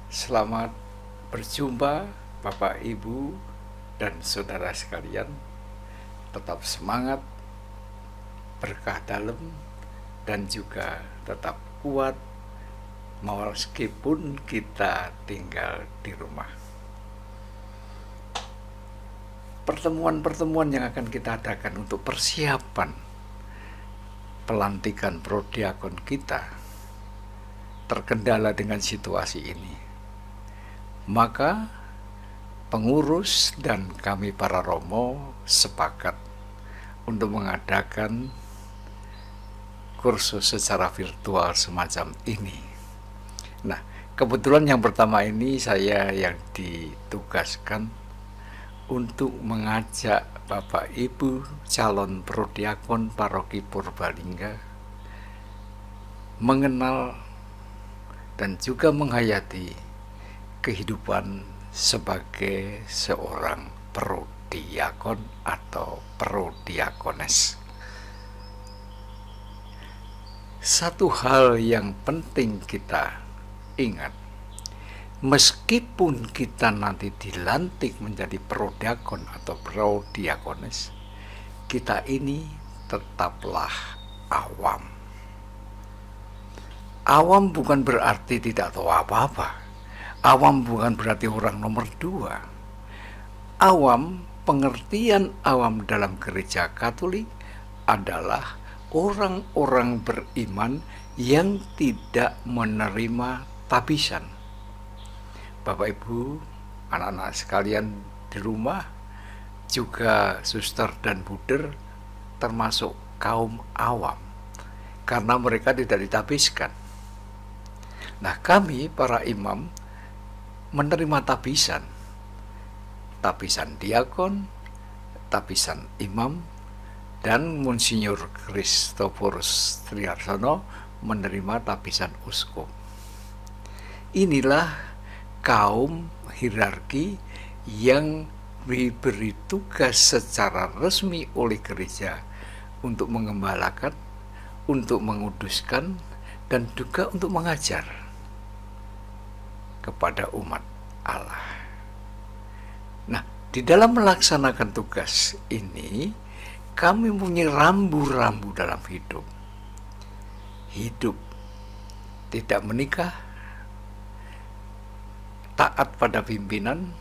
Selamat berjumpa Bapak, Ibu, dan saudara sekalian. Tetap semangat, berkah dalam, dan juga tetap kuat meskipun kita tinggal di rumah. Pertemuan-pertemuan yang akan kita adakan untuk persiapan pelantikan prodiakon kita terkendala dengan situasi ini. Maka pengurus dan kami para romo sepakat untuk mengadakan kursus secara virtual semacam ini. Nah, kebetulan yang pertama ini saya yang ditugaskan untuk mengajak Bapak Ibu calon prodiakon Paroki Purbalingga mengenal dan juga menghayati kehidupan sebagai seorang prodiakon atau prodiakones. Satu hal yang penting kita ingat, meskipun kita nanti dilantik menjadi prodiakon atau prodiakones, kita ini tetaplah awam. Awam bukan berarti tidak tahu apa-apa. Awam bukan berarti orang nomor 2. Awam, pengertian awam dalam gereja Katolik adalah orang-orang beriman yang tidak menerima tabisan. Bapak Ibu, anak-anak sekalian di rumah, juga suster dan buder termasuk kaum awam karena mereka tidak ditabiskan. Nah, kami para imam menerima tabisan diakon, tabisan imam, dan Monsinyur Christophorus Triarsono menerima tabisan uskup. Inilah kaum hierarki yang diberi tugas secara resmi oleh gereja untuk mengembalakan, untuk menguduskan, dan juga untuk mengajar kepada umat Allah. Nah, di dalam melaksanakan tugas ini, kami punya rambu-rambu dalam hidup. Hidup tidak menikah, taat pada pimpinan,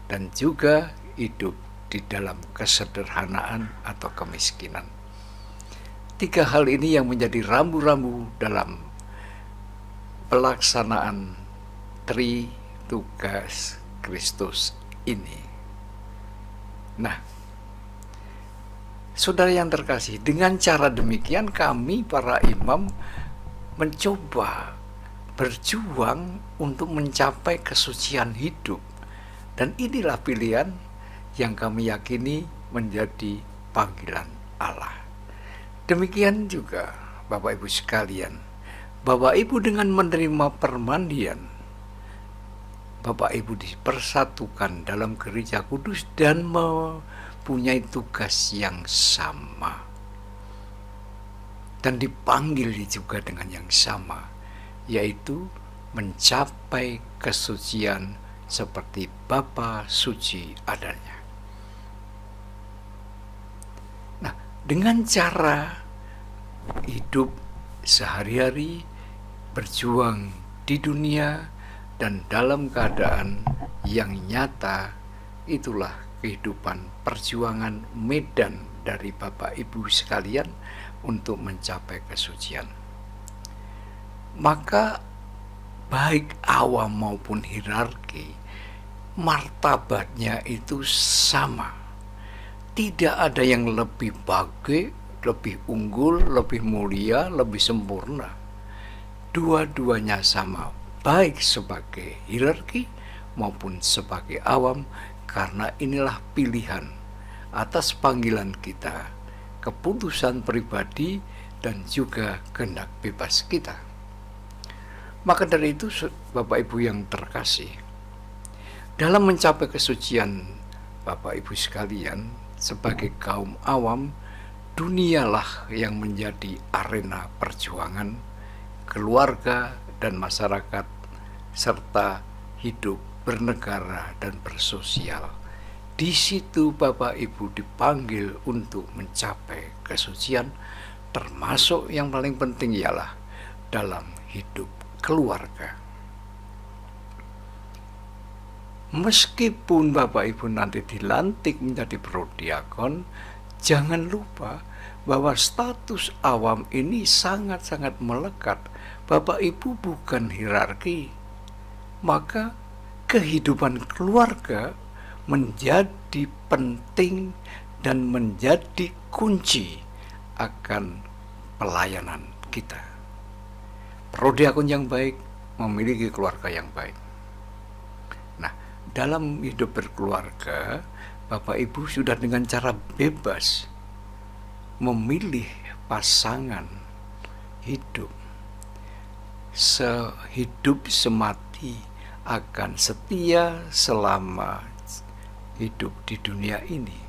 dan juga hidup di dalam kesederhanaan atau kemiskinan. 3 hal ini yang menjadi rambu-rambu dalam pelaksanaan Tri Tugas Kristus ini. Nah, saudara yang terkasih, dengan cara demikian kami para imam mencoba berjuang untuk mencapai kesucian hidup. Dan inilah pilihan yang kami yakini menjadi panggilan Allah. Demikian juga Bapak Ibu sekalian, Bapak Ibu dengan menerima permandian, Bapak Ibu dipersatukan dalam gereja kudus dan mempunyai tugas yang sama. Dan dipanggil juga dengan yang sama, yaitu mencapai kesucian seperti Bapa suci adanya. Nah, dengan cara hidup sehari-hari, berjuang di dunia, dan dalam keadaan yang nyata, itulah kehidupan perjuangan medan dari Bapak Ibu sekalian untuk mencapai kesucian. Maka baik awam maupun hierarki, martabatnya itu sama. Tidak ada yang lebih bagus, lebih unggul, lebih mulia, lebih sempurna. Dua-duanya sama, baik sebagai hierarki maupun sebagai awam, karena inilah pilihan atas panggilan kita, keputusan pribadi, dan juga kehendak bebas kita. Maka dari itu, Bapak Ibu yang terkasih, dalam mencapai kesucian Bapak Ibu sekalian, sebagai kaum awam, dunialah yang menjadi arena perjuangan keluarga dan masyarakat serta hidup bernegara dan bersosial. Di situ Bapak Ibu dipanggil untuk mencapai kesucian, termasuk yang paling penting ialah dalam hidup keluarga. Meskipun Bapak Ibu nanti dilantik menjadi prodiakon, jangan lupa bahwa status awam ini sangat-sangat melekat. Bapak Ibu bukan hierarki, maka kehidupan keluarga menjadi penting dan menjadi kunci akan pelayanan kita. Prodiakon yang baik memiliki keluarga yang baik. Nah, dalam hidup berkeluarga, Bapak Ibu sudah dengan cara bebas memilih pasangan hidup. Sehidup semati akan setia selama hidup di dunia ini.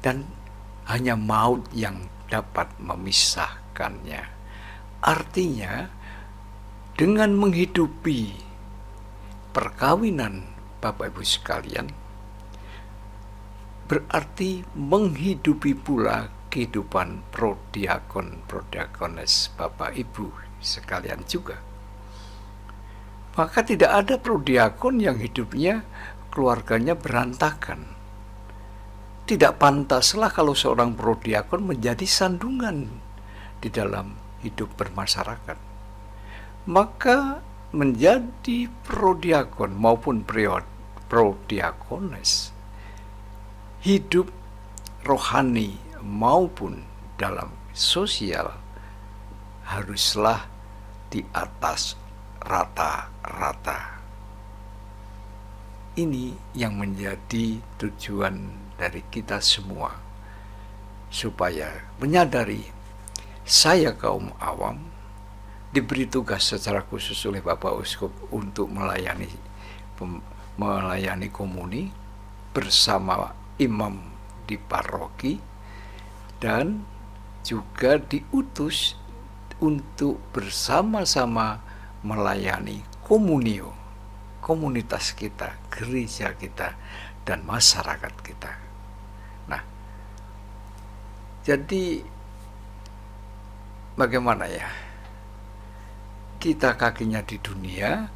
Dan hanya maut yang dapat memisahkannya. Artinya, dengan menghidupi perkawinan Bapak Ibu sekalian, berarti menghidupi pula kehidupan prodiakon-prodiakones Bapak Ibu sekalian juga. Maka tidak ada prodiakon yang hidupnya keluarganya berantakan. Tidak pantaslah kalau seorang prodiakon menjadi sandungan di dalam hidup bermasyarakat. Maka menjadi prodiakon maupun prodiakones, hidup rohani maupun dalam sosial haruslah di atas rata-rata. Ini yang menjadi tujuan dari kita semua, supaya menyadari saya kaum awam diberi tugas secara khusus oleh Bapak Uskup untuk melayani komuni bersama imam di paroki, dan juga diutus untuk bersama-sama melayani komunio, komunitas kita, gereja kita, dan masyarakat kita. Nah, jadi bagaimana ya? Kita kakinya di dunia,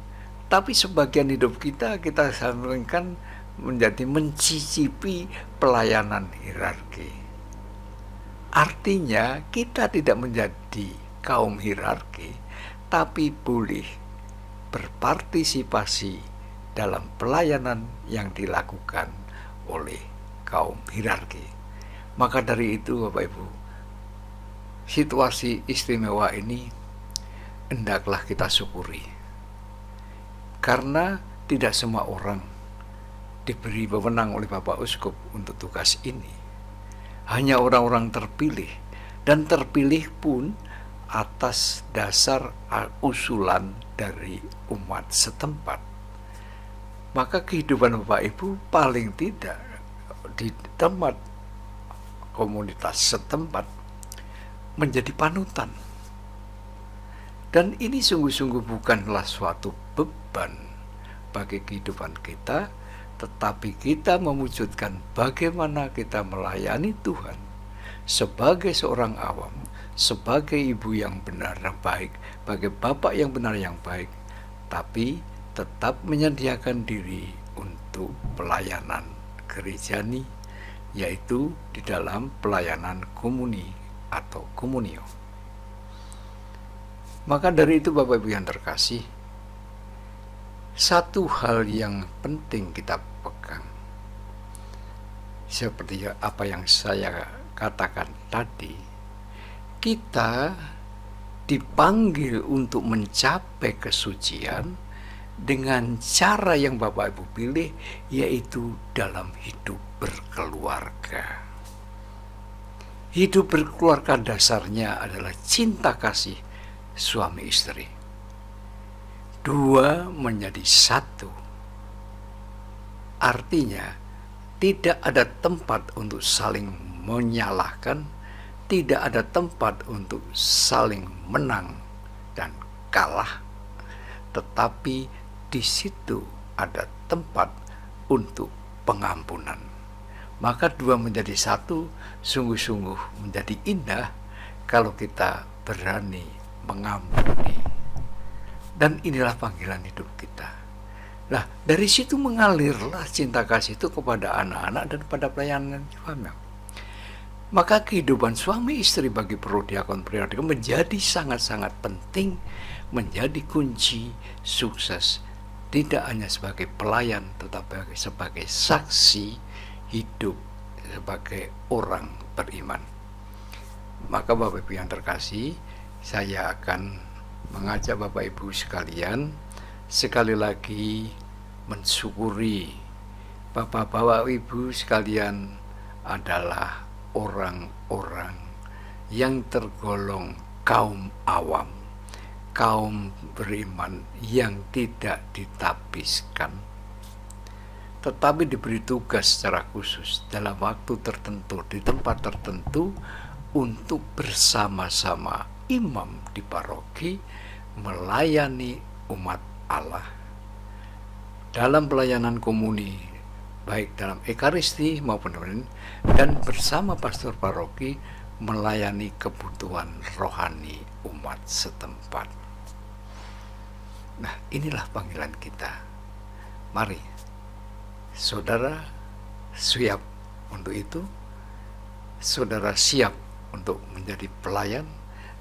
tapi sebagian hidup kita sampaikan menjadi mencicipi pelayanan hierarki. Artinya kita tidak menjadi kaum hierarki, tapi boleh berpartisipasi dalam pelayanan yang dilakukan oleh kaum hierarki. Maka dari itu Bapak Ibu, situasi istimewa ini hendaklah kita syukuri, karena tidak semua orang diberi wewenang oleh Bapak Uskup untuk tugas ini. Hanya orang-orang terpilih, dan terpilih pun atas dasar usulan dari umat setempat. Maka kehidupan Bapak Ibu paling tidak di tempat komunitas setempat menjadi panutan. Dan ini sungguh-sungguh bukanlah suatu beban bagi kehidupan kita, tetapi kita mewujudkan bagaimana kita melayani Tuhan sebagai seorang awam, sebagai ibu yang benar dan baik, sebagai bapak yang benar yang baik, tapi tetap menyediakan diri untuk pelayanan gerejani, yaitu di dalam pelayanan komuni atau komunio. Maka dari itu Bapak Ibu yang terkasih, satu hal yang penting kita pegang, seperti apa yang saya katakan tadi, kita dipanggil untuk mencapai kesucian dengan cara yang Bapak Ibu pilih, yaitu dalam hidup berkeluarga. Hidup berkeluarga dasarnya adalah cinta kasih suami istri. Dua menjadi satu. Artinya tidak ada tempat untuk saling menyalahkan, tidak ada tempat untuk saling menang dan kalah, tetapi di situ ada tempat untuk pengampunan. Maka dua menjadi satu, sungguh-sungguh menjadi indah kalau kita berani mengampuni. Dan inilah panggilan hidup kita. Nah, dari situ mengalirlah cinta kasih itu kepada anak-anak dan pada pelayanan suami. Maka kehidupan suami istri bagi prodiakon menjadi sangat-sangat penting, menjadi kunci sukses, tidak hanya sebagai pelayan tetapi sebagai saksi hidup sebagai orang beriman. Maka Bapak Ibu yang terkasih, saya akan mengajak Bapak Ibu sekalian sekali lagi mensyukuri Bapak Ibu sekalian adalah orang-orang yang tergolong kaum awam, kaum beriman yang tidak ditapiskan, tetapi diberi tugas secara khusus dalam waktu tertentu, di tempat tertentu, untuk bersama-sama imam di paroki melayani umat Allah dalam pelayanan komuni, baik dalam ekaristi maupun dan bersama pastor paroki melayani kebutuhan rohani umat setempat. Nah, inilah panggilan kita. Mari, saudara siap untuk itu, saudara siap untuk menjadi pelayan,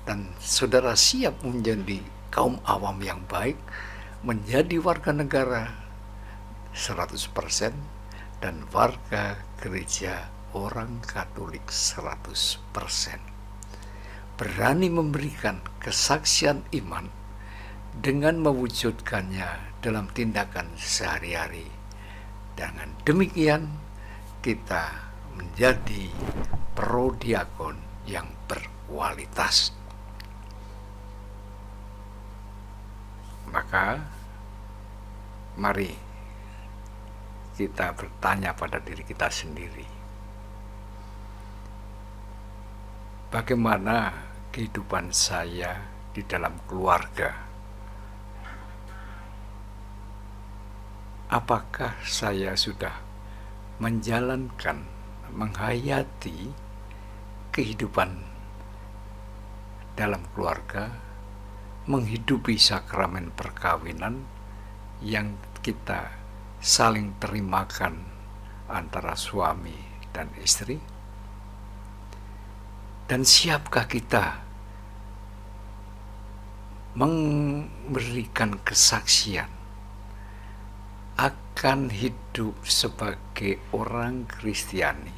dan saudara siap menjadi kaum awam yang baik, menjadi warga negara 100% dan warga gereja orang Katolik 100%. Berani memberikan kesaksian iman dengan mewujudkannya dalam tindakan sehari-hari. Dengan demikian kita menjadi prodiakon yang berkualitas. Maka mari kita bertanya pada diri kita sendiri, bagaimana kehidupan saya di dalam keluarga? Apakah saya sudah menjalankan, menghayati kehidupan dalam keluarga, menghidupi sakramen perkawinan yang kita saling terimakan antara suami dan istri? Dan siapkah kita memberikan kesaksian akan hidup sebagai orang Kristiani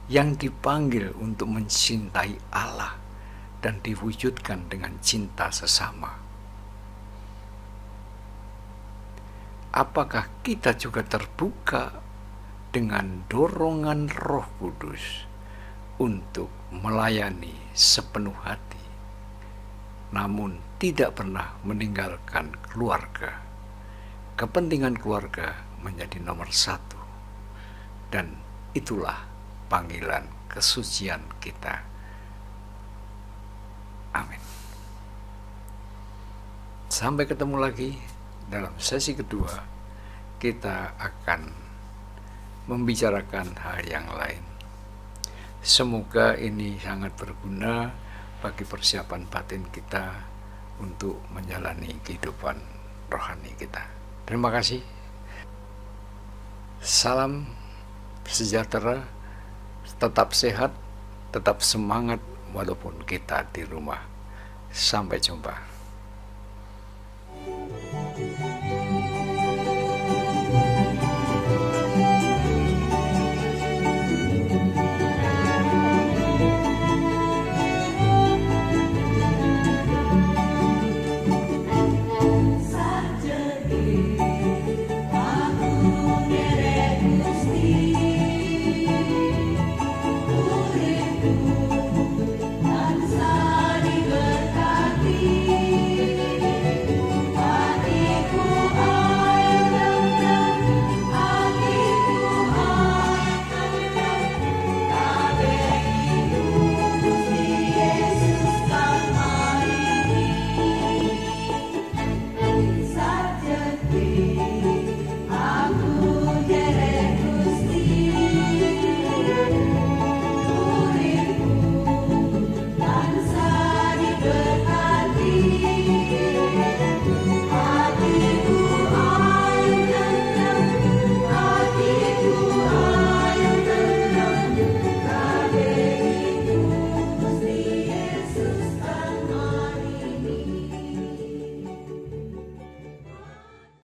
yang dipanggil untuk mencintai Allah dan diwujudkan dengan cinta sesama? Apakah kita juga terbuka dengan dorongan Roh Kudus untuk melayani sepenuh hati, namun tidak pernah meninggalkan keluarga? Kepentingan keluarga menjadi nomor satu, dan itulah panggilan kesucian kita. Amin. Sampai ketemu lagi dalam sesi kedua. Kita akan membicarakan hal yang lain. Semoga ini sangat berguna bagi persiapan batin kita untuk menjalani kehidupan rohani kita. Terima kasih. Salam sejahtera, tetap sehat, tetap semangat walaupun kita di rumah. Sampai jumpa.